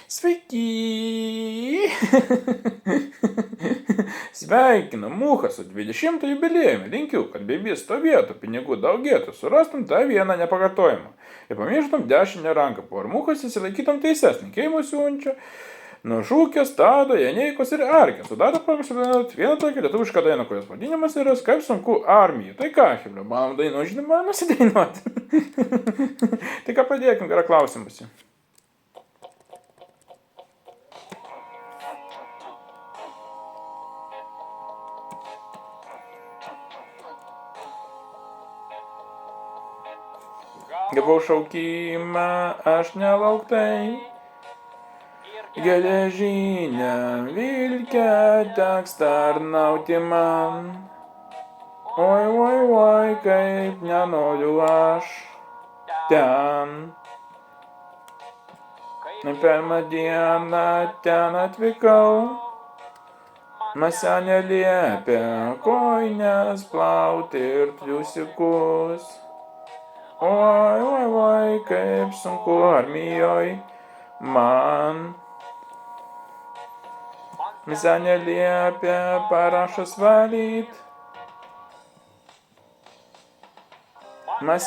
Sveiki! Sveikinu Muchą su 20 jubiliejumi. Linkiu, kad bebys stovėtų, pinigų daugėtų, surastum tą vieną nepakartojimą. Ir pamirštum dešinę ranką, po armuchos įsilaikytum teises, linkėjimų siunčia. Nuo šūkio, stado, janeikos ir arkės. Sudaro pagal vieną tokią lietuvišką dainą, kurios vadinimas yra Kaip sunku armijai. Tai ką, Hebra, manom dainų žinoma, nusidainuoti. Tai ką pradėkim, yra klausimusi. Gavau šaukimą, aš nelauktai, geležinę vilkę teks tarnauti man. Oi, oi, oi, kaip nenoriu aš ten. Pirmą dieną ten atvykau, man senė liepė kojines plauti ir triusikus. Oi, oi, oi, kaip sunku armijoj man. Senė liepė parašas valyt.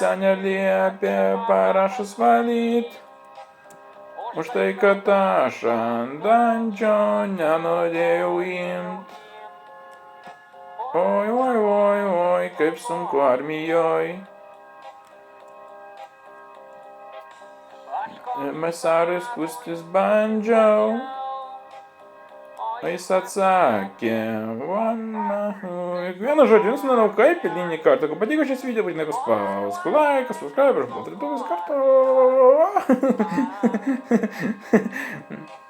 Senė liepė parašas valyt. Už tai, kad aš ant dančio nenorėjau imt. Oi, oi, oi, oi, kaip sunku armijoj. Mesarai skųstis bandžiau, jis atsakė, vieną žodžiu, jums manau, kaip eilinį kartą, kad patiko šis video, būtinai paspausk laiką, subscribe, aš buvau 3000 kartų.